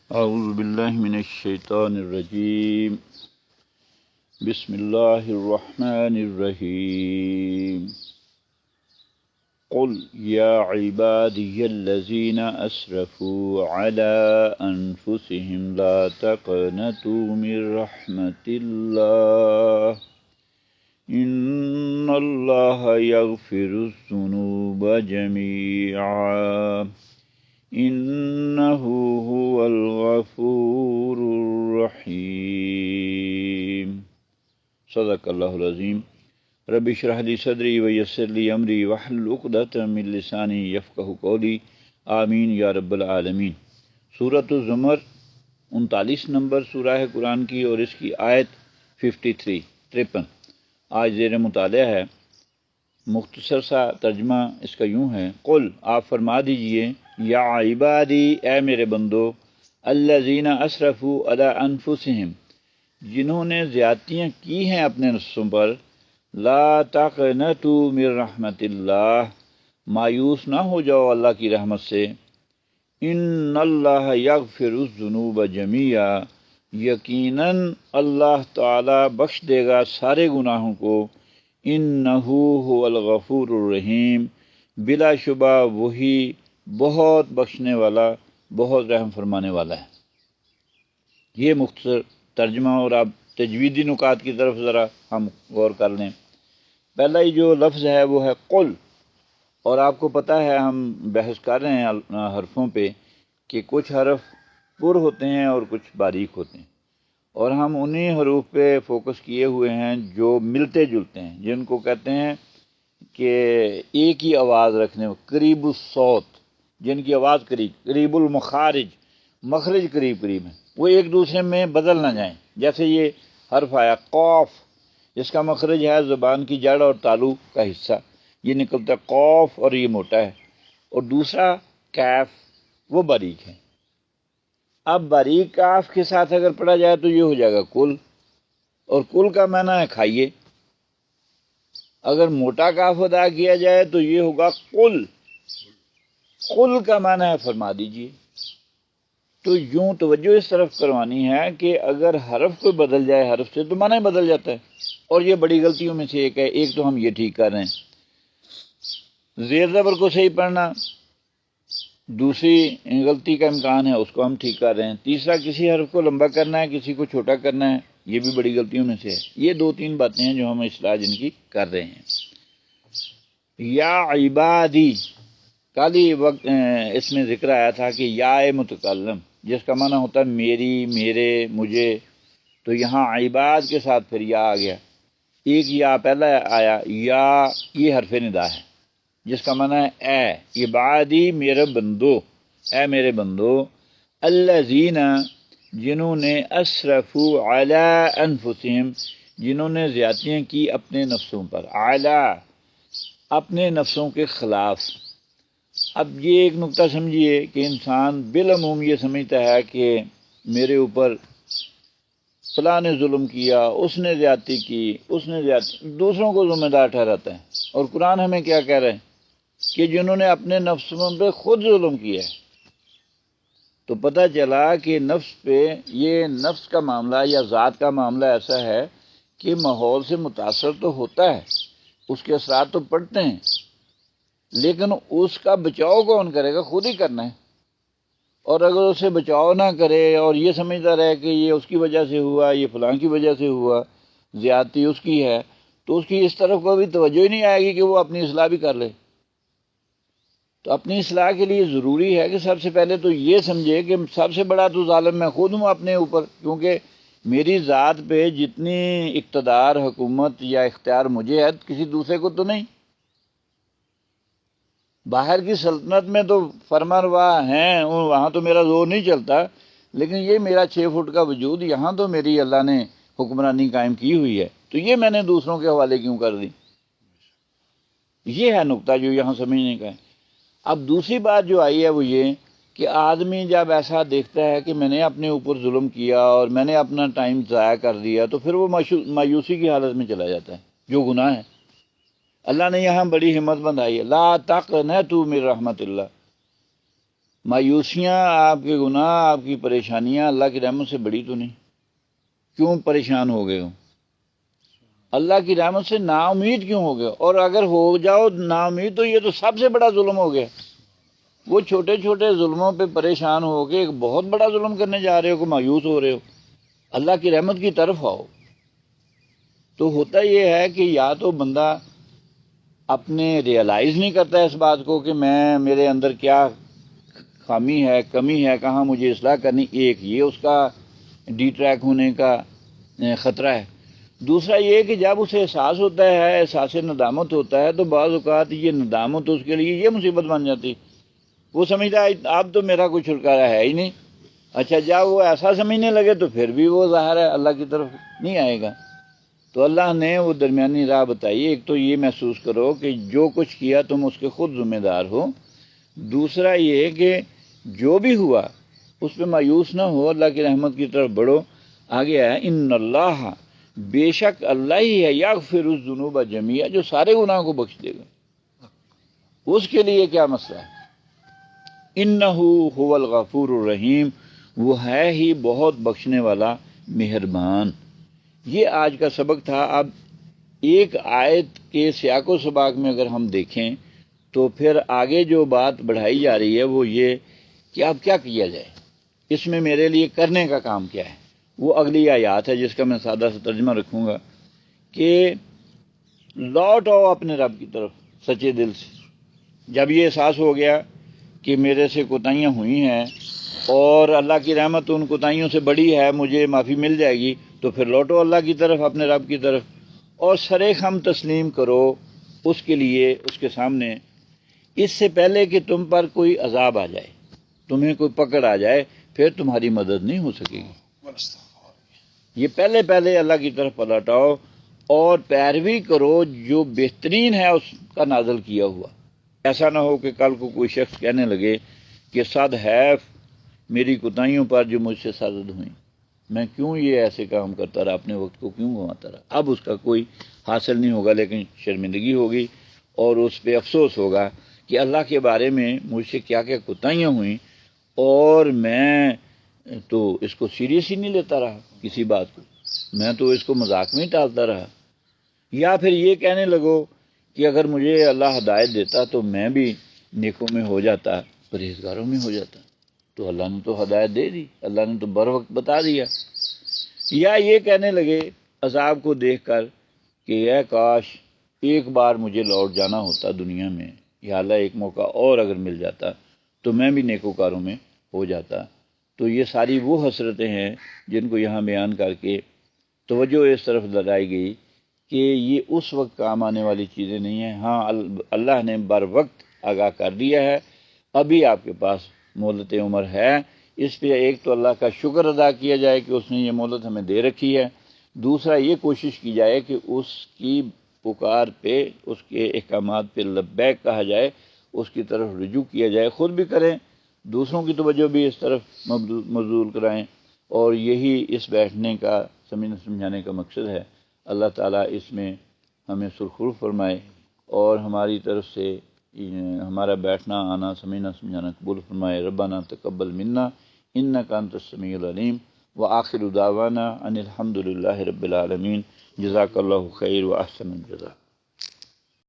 اعوذ باللہ من الشیطان الرجیم بسم اللہ الرحمن الرحیم قل یا عبادی الذین اسرفوا علی انفسهم لا تقنطوا من رحمت اللہ ان اللہ یغفر الذنوب جمیعا انه هو الغفور الرحیم صدق اللہ العظیم۔ رب اشرح لی صدری ویسر لی امری واحلل عقدۃ من لسانی یفقہوا قولی آمین یا رب العالمین۔ سورۃ الزمر 39 نمبر سورہ ہے قرآن کی، اور اس کی آیت 53 آج زیر مطالعہ ہے۔ مختصر سا ترجمہ اس کا یوں ہے، قل آپ فرما دیجئے، یا عبادی اے میرے بندو، الذین اسرفوا علی انفسہم جنہوں نے زیادتیاں کی ہیں اپنے نفسوں پر، لا تقنطوا من رحمت اللہ مایوس نہ ہو جاؤ اللہ کی رحمت سے، ان اللہ یغفر الذنوب جمیعا یقیناً اللہ تعالی بخش دے گا سارے گناہوں کو، انہ هو الغفور الرحیم بلا شبہ وہی بہت بخشنے والا بہت رحم فرمانے والا ہے۔ یہ مختصر ترجمہ، اور اب تجویدی نکات کی طرف ذرا ہم غور کر لیں۔ پہلا ہی جو لفظ ہے وہ ہے قل، اور آپ کو پتہ ہے ہم بحث کر رہے ہیں حرفوں پہ کہ کچھ حرف پر ہوتے ہیں اور کچھ باریک ہوتے ہیں، اور ہم انہی حروف پہ فوکس کیے ہوئے ہیں جو ملتے جلتے ہیں، جن کو کہتے ہیں کہ ایک ہی آواز رکھنے، قریب الصوت، جن کی آواز قریب المخارج، مخرج قریب ہیں، وہ ایک دوسرے میں بدل نہ جائیں۔ جیسے یہ حرف آیا قوف، جس کا مخرج ہے زبان کی جڑ اور تالو کا حصہ، یہ نکلتا ہے قوف، اور یہ موٹا ہے، اور دوسرا کیف وہ باریک ہے۔ اب باریک کاف کے ساتھ اگر پڑھا جائے تو یہ ہو جائے گا کل، اور کل کا معنی ہے کھائیے۔ اگر موٹا کاف ادا کیا جائے تو یہ ہوگا قل، قل کا معنی ہے فرما دیجئے۔ تو یوں توجہ اس طرف کروانی ہے کہ اگر حرف کو بدل جائے حرف سے تو معنی بدل جاتا ہے، اور یہ بڑی غلطیوں میں سے ایک ہے۔ ایک تو ہم یہ ٹھیک کر رہے ہیں، زیر زبر کو صحیح پڑھنا، دوسری غلطی کا امکان ہے اس کو ہم ٹھیک کر رہے ہیں، تیسرا کسی حرف کو لمبا کرنا ہے کسی کو چھوٹا کرنا ہے، یہ بھی بڑی غلطیوں میں سے ہے۔ یہ دو تین باتیں ہیں جو ہم اصلاح جن کی کر رہے ہیں۔ یا عبادی، کل ہی وقت اس میں ذکر آیا تھا کہ یا متکلم، جس کا معنی ہوتا ہے میری، میرے، مجھے، تو یہاں عباد کے ساتھ پھر یا آ گیا۔ ایک یا پہلا آیا، یا یہ حرف ندا ہے جس کا معنی ہے اے، عبادی میرے بندو، اے میرے بندو، الذین جنہوں نے اسرفوا علی انفسہم جنہوں نے زیادتیاں کی اپنے نفسوں پر، علی اپنے نفسوں کے خلاف۔ اب یہ ایک نقطہ سمجھیے کہ انسان بالعموم یہ سمجھتا ہے کہ میرے اوپر فلاں نے ظلم کیا، اس نے زیادتی کی، اس نے زیادتی، دوسروں کو ذمہ دار ٹھہراتا ہے۔ اور قرآن ہمیں کیا کہہ رہے ہیں کہ جنہوں نے اپنے نفسوں پہ خود ظلم کیا ہے۔ تو پتہ چلا کہ نفس پہ، یہ نفس کا معاملہ یا ذات کا معاملہ ایسا ہے کہ ماحول سے متاثر تو ہوتا ہے، اس کے اثرات تو پڑتے ہیں، لیکن اس کا بچاؤ کون کرے گا؟ خود ہی کرنا ہے۔ اور اگر اسے بچاؤ نہ کرے اور یہ سمجھتا رہے کہ یہ اس کی وجہ سے ہوا، یہ فلاں کی وجہ سے ہوا، زیادتی اس کی ہے، تو اس کی اس طرف کوئی توجہ ہی نہیں آئے گی کہ وہ اپنی اصلاح بھی کر لے۔ تو اپنی اصلاح کے لیے ضروری ہے کہ سب سے پہلے تو یہ سمجھے کہ سب سے بڑا تو ظالم میں خود ہوں اپنے اوپر، کیونکہ میری ذات پہ جتنی اقتدار، حکومت یا اختیار مجھے ہے کسی دوسرے کو تو نہیں۔ باہر کی سلطنت میں تو فرمانروا ہیں، وہاں تو میرا زور نہیں چلتا، لیکن یہ میرا 6 فٹ کا وجود، یہاں تو میری اللہ نے حکمرانی قائم کی ہوئی ہے، تو یہ میں نے دوسروں کے حوالے کیوں کر دی؟ یہ ہے نقطہ جو یہاں سمجھنے کا ہے۔ اب دوسری بات جو آئی ہے وہ یہ کہ آدمی جب ایسا دیکھتا ہے کہ میں نے اپنے اوپر ظلم کیا اور میں نے اپنا ٹائم ضائع کر دیا، تو پھر وہ مایوسی کی حالت میں چلا جاتا ہے، جو گناہ ہے۔ اللہ نے یہاں بڑی ہمت بندھائی ہے، لا تقنطوا من رحمت اللہ، مایوسیاں، آپ کے گناہ، آپ کی پریشانیاں اللہ کی رحمت سے بڑی تو نہیں؟ کیوں پریشان ہو گئے ہو؟ اللہ کی رحمت سے نا امید کیوں ہو گئے؟ اور اگر ہو جاؤ نا امید تو یہ تو سب سے بڑا ظلم ہو گیا۔ وہ چھوٹے چھوٹے ظلموں پہ پریشان ہو کے ایک بہت بڑا ظلم کرنے جا رہے ہو کہ مایوس ہو رہے ہو۔ اللہ کی رحمت کی طرف آؤ۔ تو ہوتا یہ ہے کہ یا تو بندہ اپنے ریئلائز نہیں کرتا اس بات کو کہ میرے اندر کیا خامی ہے، کمی ہے، کہاں مجھے اصلاح کرنی، ایک یہ اس کا ڈی ٹریک ہونے کا خطرہ ہے۔ دوسرا یہ کہ جب اسے احساس ہوتا ہے، احساس ندامت ہوتا ہے، تو بعض اوقات یہ ندامت اس کے لیے یہ مصیبت بن جاتی، وہ سمجھتا ہے اب تو میرا کوئی چھٹکارا ہے ہی نہیں۔ اچھا جب وہ ایسا سمجھنے لگے تو پھر بھی وہ ظاہر ہے اللہ کی طرف نہیں آئے گا۔ تو اللہ نے وہ درمیانی راہ بتائی۔ ایک تو یہ محسوس کرو کہ جو کچھ کیا تم اس کے خود ذمہ دار ہو۔ دوسرا یہ کہ جو بھی ہوا اس پہ مایوس نہ ہو، اللہ کی رحمت کی طرف بڑھو۔ آگے ہے ان اللہ، بے شک اللہ ہی ہے، یغفر الذنوب جمیعا، جو سارے گناہ کو بخش دے گا۔ اس کے لیے کیا مسئلہ ہے؟ انہ هو الغفور الرحیم، وہ ہے ہی بہت بخشنے والا، مہربان۔ یہ آج کا سبق تھا۔ اب ایک آیت کے سیاق و سباق میں اگر ہم دیکھیں تو پھر آگے جو بات بڑھائی جا رہی ہے وہ یہ کہ اب کیا کیا جائے، اس میں میرے لیے کرنے کا کام کیا ہے۔ وہ اگلی آیات ہے جس کا میں سادہ سا ترجمہ رکھوں گا کہ لوٹ آؤ اپنے رب کی طرف سچے دل سے۔ جب یہ احساس ہو گیا کہ میرے سے کوتاہیاں ہوئی ہیں اور اللہ کی رحمت ان کوتاہیوں سے بڑی ہے، مجھے معافی مل جائے گی، تو پھر لوٹو اللہ کی طرف، اپنے رب کی طرف، اور سرے خم تسلیم کرو اس کے لیے، اس کے سامنے، اس سے پہلے کہ تم پر کوئی عذاب آ جائے، تمہیں کوئی پکڑ آ جائے، پھر تمہاری مدد نہیں ہو سکے گی۔ یہ پہلے اللہ کی طرف پلٹاؤ اور پیروی کرو جو بہترین ہے اس کا نازل کیا ہوا۔ ایسا نہ ہو کہ کل کو کوئی شخص کہنے لگے کہ صد حیف میری کوتاہیوں پر جو مجھ سے سازد ہوئیں، میں کیوں یہ ایسے کام کرتا رہا، اپنے وقت کو کیوں گنواتا رہا۔ اب اس کا کوئی حاصل نہیں ہوگا، لیکن شرمندگی ہوگی اور اس پہ افسوس ہوگا کہ اللہ کے بارے میں مجھ سے کیا کیا کوتاہیاں ہوئیں اور میں تو اس کو سیریس ہی نہیں لیتا رہا، کسی بات کو میں تو اس کو مذاق میں ہی ٹالتا رہا۔ یا پھر یہ کہنے لگو کہ اگر مجھے اللہ ہدایت دیتا تو میں بھی نیکوں میں ہو جاتا، پرہیزگاروں میں ہو جاتا۔ تو اللہ نے تو ہدایت دے دی، اللہ نے تو بر وقت بتا دیا۔ یا یہ کہنے لگے عذاب کو دیکھ کر کہ اے کاش ایک بار مجھے لوٹ جانا ہوتا دنیا میں، یا اللہ ایک موقع اور اگر مل جاتا تو میں بھی نیکوکاروں میں ہو جاتا۔ تو یہ ساری وہ حسرتیں ہیں جن کو یہاں بیان کر کے توجہ اس طرف لگائی گئی کہ یہ اس وقت کام آنے والی چیزیں نہیں ہیں۔ ہاں اللہ نے بر وقت آگاہ کر دیا ہے، ابھی آپ کے پاس مہلت عمر ہے۔ اس پہ ایک تو اللہ کا شکر ادا کیا جائے کہ اس نے یہ مہلت ہمیں دے رکھی ہے، دوسرا یہ کوشش کی جائے کہ اس کی پکار پہ، اس کے احکامات پہ لبیک کہا جائے، اس کی طرف رجوع کیا جائے، خود بھی کریں، دوسروں کی توجہ بھی اس طرف مبذول کرائیں۔ اور یہی اس بیٹھنے کا سمجھانے کا مقصد ہے۔ اللہ تعالیٰ اس میں ہمیں سرخرو فرمائے اور ہماری طرف سے ہمارا بیٹھنا، آنا، سمجھنا، سمجھانا قبول فرمائے۔ ربنا تقبل منا انک انت السمیع العلیم وآخر دعوانا ان الحمد للہ رب العالمین۔ جزاک اللہ خیر و احسن الجزاء۔